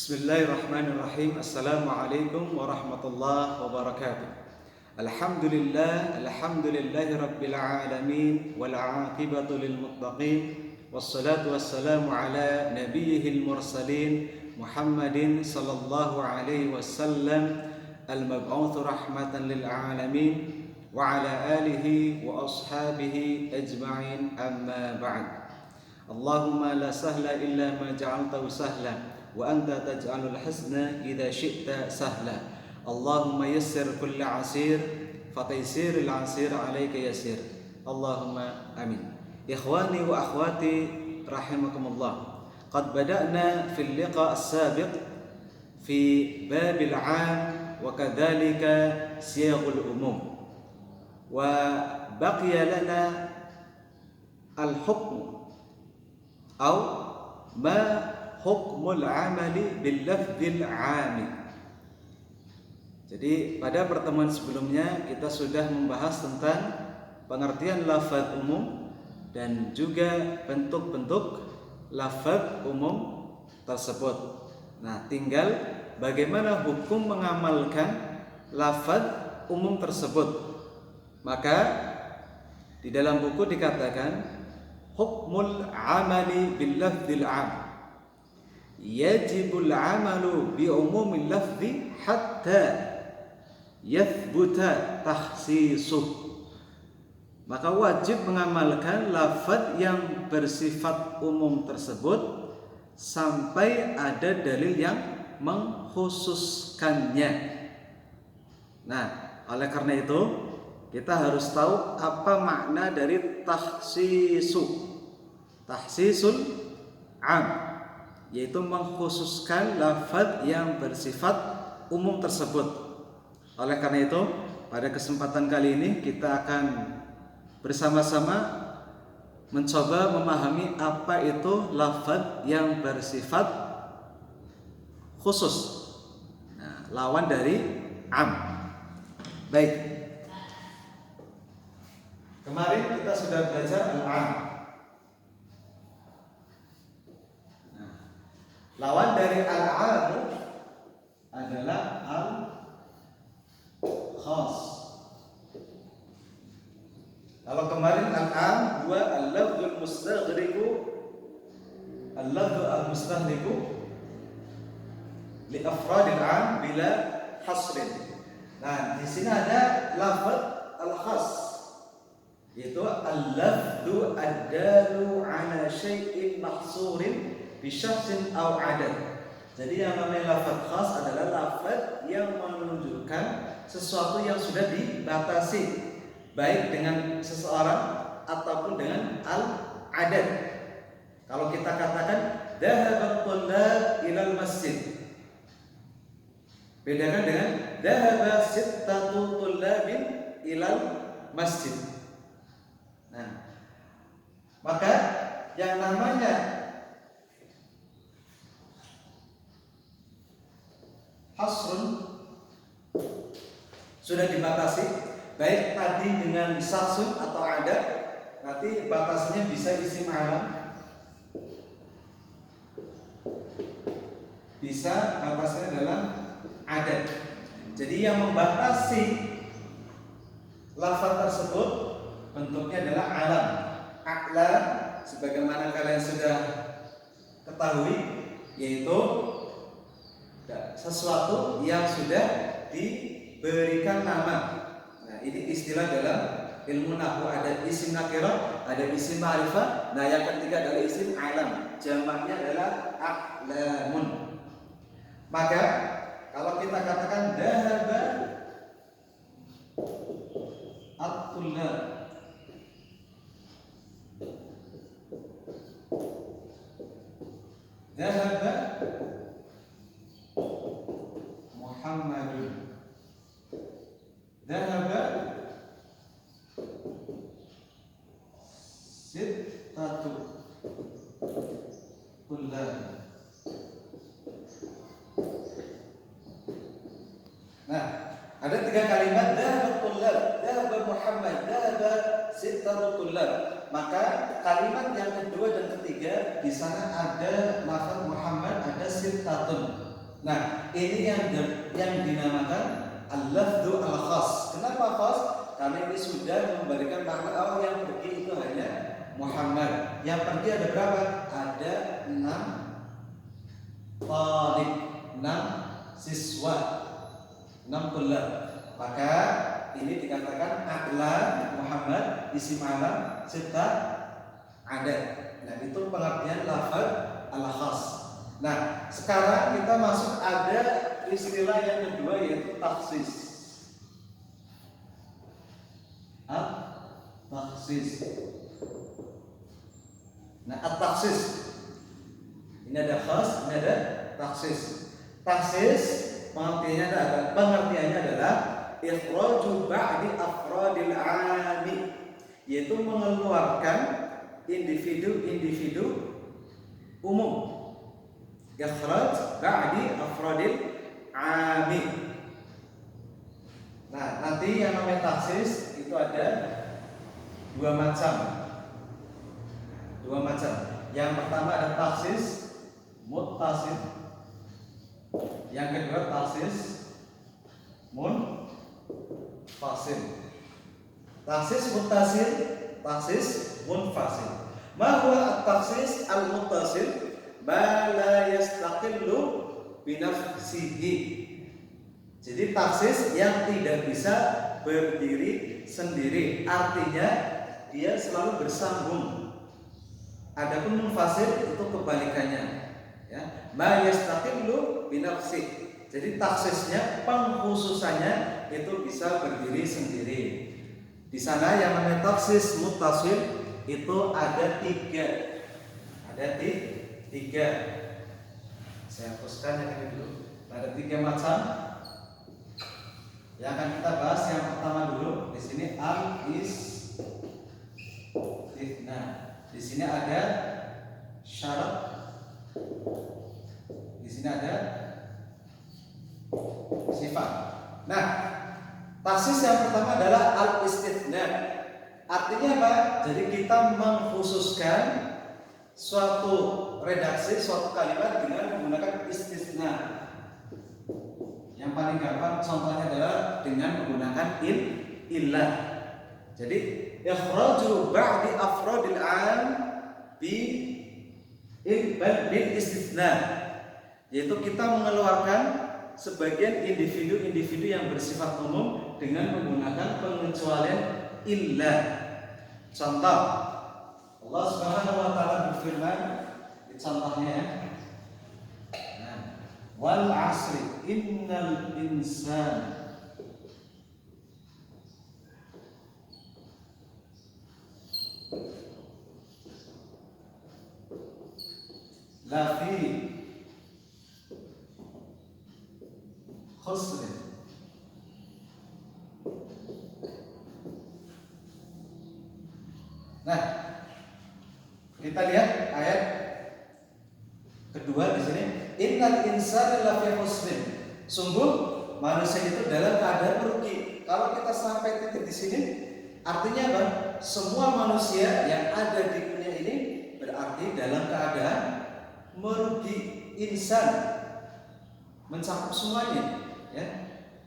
Bismillahirrahmanirrahim. Assalamualaikum warahmatullahi wabarakatuh. Alhamdulillahi rabbil alamin wal aqibatu lil muttaqin wassalatu wassalamu ala nabiyyihil mursalin Muhammadin sallallahu alaihi wasallam al-mab'uts rahmatan lil alamin wa ala alihi wa ashabihi ajma'in, amma ba'd. Allahumma la sahla illa ma ja'altahu sahla wa anta taj'alul hasna idza syi'ta sahla. Allahumma yassir kulla 'asir fa taysirul 'asir 'alaika yasir. Allahumma amin. Ikhwani wa akhwati rahimakumullah. Qad bada'na fil liqa' as-sabiq fi babil 'am wa kadzalika siyaghul umum. Wa baqiya lana al-hukm aw ma hukmul amali bil lafzil 'ami. Jadi pada pertemuan sebelumnya kita sudah membahas tentang pengertian lafaz umum dan juga bentuk-bentuk lafaz umum tersebut. Nah, tinggal bagaimana hukum mengamalkan lafaz umum tersebut. Maka di dalam buku dikatakan hukmul amali bil lafzil 'am. Yajibul amalu bi umumil lafzi hatta yathbuta takhsisuh. Maka wajib mengamalkan lafaz yang bersifat umum tersebut sampai ada dalil yang mengkhususkannya. Nah, oleh karena itu kita harus tahu apa makna dari takhsisul am, yaitu mengkhususkan lafaz yang bersifat umum tersebut. Oleh karena itu, pada kesempatan kali ini kita akan bersama-sama mencoba memahami apa itu lafaz yang bersifat khusus. Nah, lawan dari am. Baik. Kemarin kita sudah belajar al-am. Lawan dari al-'am adalah al-khas. Kalau kemarin al-'am huwa al-lafzul mustaghriqu al-mustahliku li afradil 'am bila hasrin. Nah, di sini ada lafaz al-khas, yaitu al-lafzu ad-dalu 'ala syai'in mahsurin bisyaksin aw adad. Jadi yang namanya lafaz khas adalah lafaz yang menunjukkan sesuatu yang sudah dibatasi, baik dengan seseorang ataupun dengan al-adad. Kalau kita katakan dhahabat thullab ilal masjid, bedakan dengan dhahaba sittatu thullabin ilal masjid. Nah, maka yang namanya hasrun sudah dibatasi, baik tadi dengan saksun atau ada, nanti batasnya bisa isim alam, bisa batasnya adalah adat. Jadi yang membatasi lafaz tersebut bentuknya adalah alam, a'lam, sebagaimana kalian sudah ketahui, yaitu sesuatu yang sudah diberikan nama. Nah, ini istilah dalam ilmu nahwu, ada isim nakirah, ada isim ma'rifah. Nah, yang ketiga adalah isim alam, jamaknya adalah a'lamun. Maka kalau kita katakan dhahaba at-thullab, dhahaba Muhammadun, dhahaba sittatu thullab. Nah, ada tiga kalimat dhahaba thullab, dhahaba Muhammad, dhahaba sittatu thullab. Maka kalimat yang kedua dan ketiga di sana ada lafaz Muhammad, ada sittatun. Nah, ini yang dinamakan al-lafdhu al-khas. Kenapa khas? Karena ini sudah memberikan makna yang pergi itu hanya Muhammad. Yang pergi ada berapa? Ada 6 talib, 6 siswa, 6 tulab. Maka ini dikatakan a'lam Muhammad, isim alam serta ada. Nah, itu pengertian lafaz al-khas. Nah, sekarang kita masuk ada istilah yang kedua yaitu taksis. Taksis. Nah, taksis. Ini ada khas, ini ada taksis. Taksis pengertiannya adalah ikhraju ba'di afradil 'ami, yaitu mengeluarkan individu-individu umum. Ikhraj ba'di afradil 'ami. Nah, nanti yang namanya taksis itu ada dua macam. Yang pertama ada taksis muttasil. Yang kedua taksis munfasil. Taksis muttasil, taksis munfasil. Ma huwa at-taksis al-muttasil? Ma la yastaqillu bi nafsihi. Jadi taksis yang tidak bisa berdiri sendiri, artinya dia selalu bersambung. Adapun munfasil itu kebalikannya, ya. Ma yastaqillu bi nafsihi. Jadi taksisnya, pengkhususannya itu bisa berdiri sendiri. Di sana yang namanya taksis muttasil itu ada 3. Ada 3. Saya hapuskan yang ini dulu. Ada 3 macam yang akan kita bahas. Yang pertama dulu di sini al-istifna. Di sini ada syarat. Di sini ada sifat. Nah, taksis yang pertama adalah al-istifna. Artinya apa? Jadi kita mengkhususkan suatu redaksi, suatu kalimat dengan menggunakan istisna. Yang paling gampang contohnya adalah dengan menggunakan illah. Jadi ikhraju ba'di afradil 'am bil istisna, yaitu kita mengeluarkan sebagian individu-individu yang bersifat umum dengan menggunakan pengecualian illah. Contoh, Allah Subhanahu wa taala berfirman, contohnya ya. Nah, wal 'asri innal insana lafi khusr. Nah, kita lihat ayat kedua di sini. Innal insana lafi khusr. Sungguh manusia itu dalam keadaan merugi. Kalau kita sampai titik di sini, artinya apa? Semua manusia yang ada di dunia ini berarti dalam keadaan merugi. Insan mencakup semuanya, ya.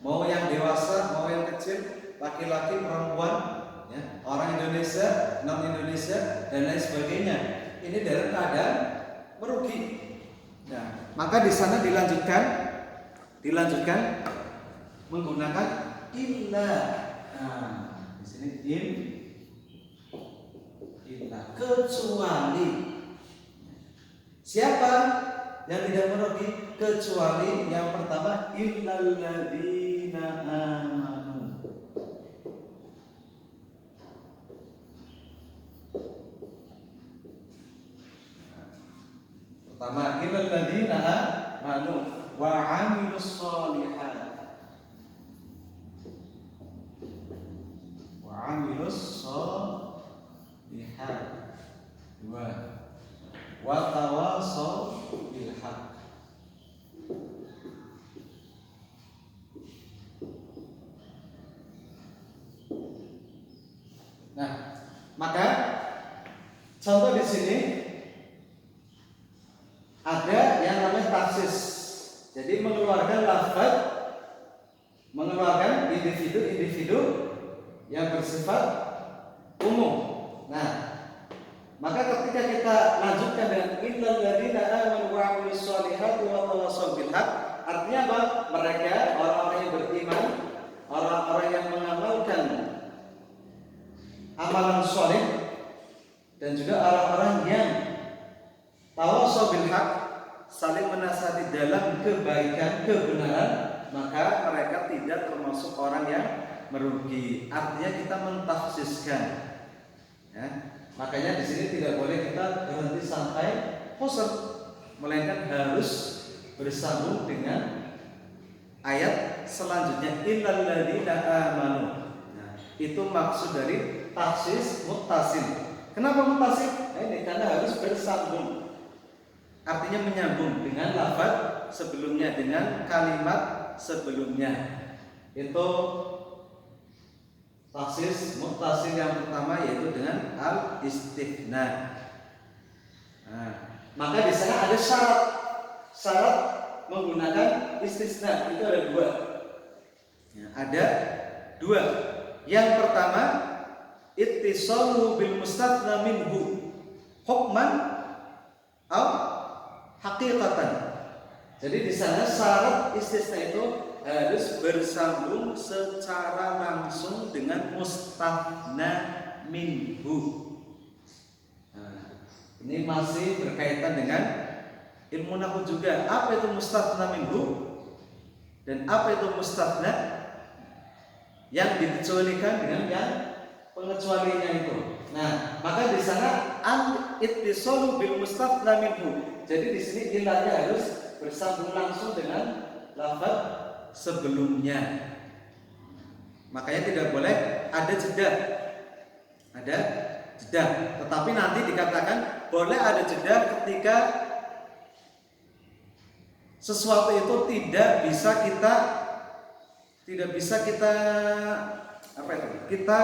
Mau yang dewasa, mau yang kecil, laki-laki, perempuan, ya, orang Indonesia, non Indonesia, dan lain sebagainya. Ini dalam keadaan merugi. Nah, maka di sana dilanjutkan menggunakan illah. Nah, di sini illah, kecuali. Siapa yang tidak merugi? Kecuali yang pertama, illal ladzina amanu. Pertama, illal ladzina amanu wa 'amilus shalihat. Wa 'amilus shalihat. 2. Wa tawasaw bil haqq. Nah, maka contoh di sini ada yang namanya taksis. Jadi mengeluarkan lafaz, mengeluarkan individu-individu yang bersifat umum. Nah, maka ketika kita lanjutkan dengan innal ladzina amanu wa 'amilus shalihati wa tawassaw bil haq, artinya apa? Mereka orang-orang yang beriman, orang-orang yang mengamalkan amalan shalih, dan juga orang-orang yang tawassaw bil haq, saling menasihati dalam kebaikan, kebenaran, maka mereka tidak termasuk orang yang merugi. Artinya kita mentafsiskan, ya. Makanya di sini tidak boleh kita berhenti sampai qasr, melainkan harus bersambung dengan ayat selanjutnya innal ladzina amanu. Nah, itu maksud dari tafsis muttasil. Kenapa muttasil? Nah, ini karena harus bersambung. Artinya menyambung dengan lafaz sebelumnya, dengan kalimat sebelumnya. Itu tafsis muttasil yang pertama, yaitu dengan al-istithna. Nah, maka di sana ada syarat menggunakan istisna, itu ada dua. Ya, ada dua. Yang pertama, ittisalu bil mustathna minhu hukman atau haqiqatan. Jadi di sana syarat istisna itu harus bersambung secara langsung dengan mustathna minhu. Nah, ini masih berkaitan dengan ilmu nahwu juga. Apa itu mustathna minhu dan apa itu mustathna yang dikecualikan dengan yang pengecualiannya itu. Nah, maka di sana ittisalu bil mustathna minhu. Jadi di sini ilahnya harus bersambung langsung dengan lafaz sebelumnya. Makanya tidak boleh ada jeda. Ada jeda. Tetapi nanti dikatakan boleh ada jeda ketika sesuatu itu tidak bisa kita apa itu? Kita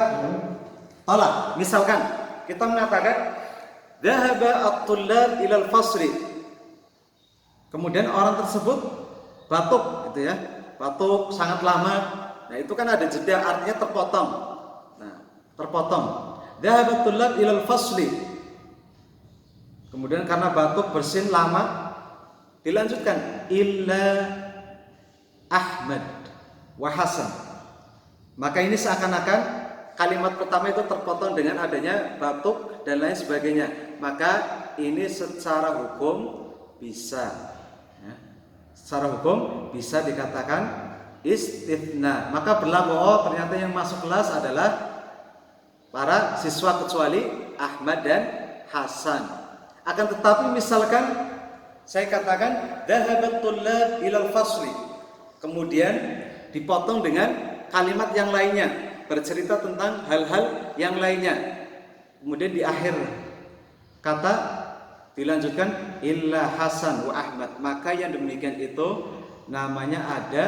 tolak. Misalkan kita mengatakan dhahaba at-tullab ila al-fasri. Kemudian orang tersebut batuk gitu ya. Batuk sangat lama. Nah, itu kan ada jeda, artinya terpotong. Nah, terpotong. Dhahaba at-tullab ila al-fasli. Kemudian karena batuk bersin lama, dilanjutkan illa Ahmad wa Hasan. Maka ini seakan-akan kalimat pertama itu terpotong dengan adanya batuk dan lain sebagainya. Maka ini secara hukum bisa, ya, secara hukum bisa dikatakan istithna. Maka berlaku, oh ternyata yang masuk kelas adalah para siswa kecuali Ahmad dan Hasan. Akan tetapi misalkan saya katakan dhahabat tullab ilal fasli, kemudian dipotong dengan kalimat yang lainnya, bercerita tentang hal-hal yang lainnya. Kemudian di akhir kata dilanjutkan illa Hasan wa Ahmad. Maka yang demikian itu namanya ada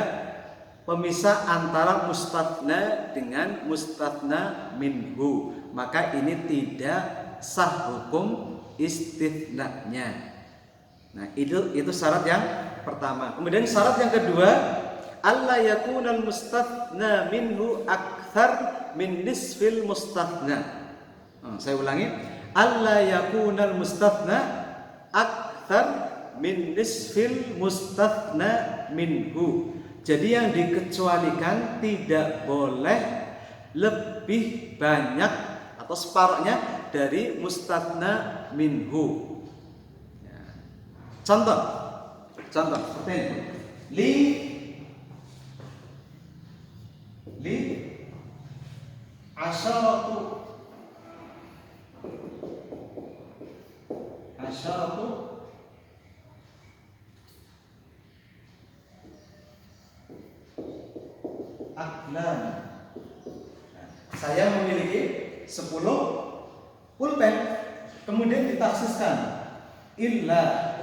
pemisah antara mustathna dengan mustathna minhu. Maka ini tidak sah hukum istithnanya. Nah, itu syarat yang pertama. Kemudian syarat yang kedua, alla yakunal mustathna minhu akthar min nisfil mustathna. Saya ulangi, alla yakunal mustathna akthar min nisfil mustathna minhu. Jadi yang dikecualikan tidak boleh lebih banyak atau separuhnya dari mustathna minhu. Contoh seperti ini. Li asyaratu aklan. Saya memiliki 10 pulpen. Kemudian ditaksiskan illa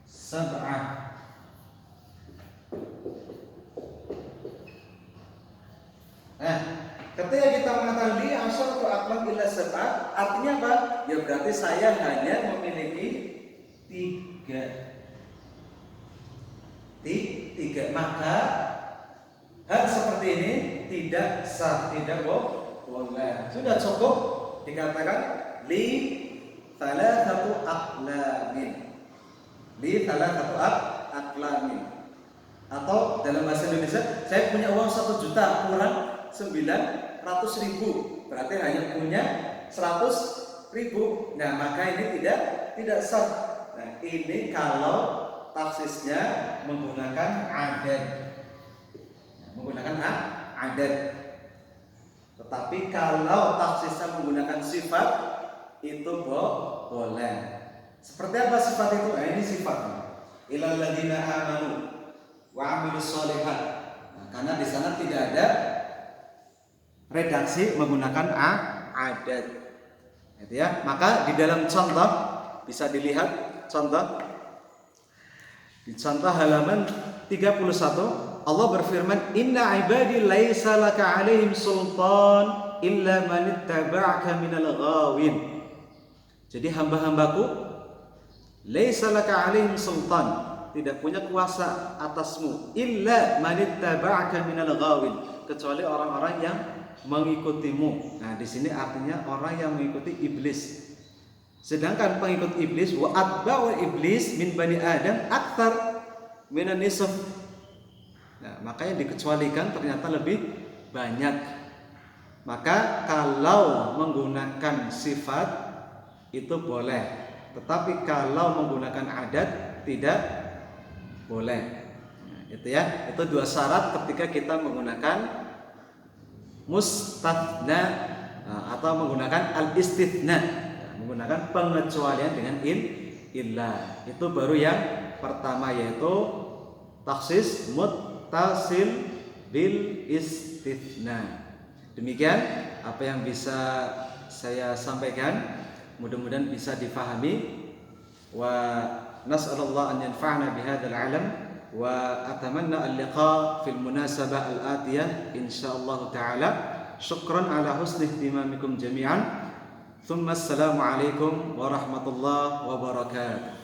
sab'ah. Nah, ketika kita mengatakan li asyaratu aklan illa sab'ah, artinya apa? Ya berarti saya hanya memiliki 3. tiga. Maka hal seperti ini tidak sah, tidak boleh. Sudah cukup dikatakan li thalathatu aqlamin. Li thalathatu aqlamin. Atau dalam bahasa Indonesia, saya punya uang 1 juta kurang 900.000, berarti hanya punya 100.000. Nah, maka ini tidak sah. Nah, ini kalau taksisnya menggunakan adat. Menggunakan adat. Tetapi kalau taksisnya menggunakan sifat, itu boleh. Seperti apa sifat itu? Nah, ini sifatnya. Ilal ladzina amanu wa amilus sholihat. Nah, karena di sana tidak ada redaksi menggunakan adat. Gitu ya. Maka di dalam contoh bisa dilihat contoh di contoh halaman 31 Allah berfirman, "Inna ibadi laisa laka 'alaihim sultan illa man ittaba'aka minal ghawin." Jadi hamba-hambaku laisa laka 'alaihim sultan, tidak punya kuasa atasmu, illa man ittaba'aka minal ghawin, kecuali orang-orang yang mengikutimu. Nah, di sini artinya orang yang mengikuti iblis. Sedangkan pengikut iblis wa atba'u iblis min bani Adam aktsar minan nisf. Nah, makanya dikecualikan ternyata lebih banyak. Maka kalau menggunakan sifat itu boleh, tetapi kalau menggunakan adat tidak boleh. Nah, itu ya, itu 2 syarat ketika kita menggunakan mustathna atau menggunakan al-istithna, menggunakan pengecualian dengan illa. Itu baru yang pertama, yaitu taksis muttasil bil istithna. Demikian apa yang bisa saya sampaikan, mudah-mudahan bisa difahami. Wa nas'alullah an yanfa'ana bihadzal 'alam wa atamanna al-liqa fil munasabah al-atiyah insyaallah taala. Syukran ala husni ihtimamikum jami'an. Thumma assalamu alaikum warahmatullahi wabarakatuh.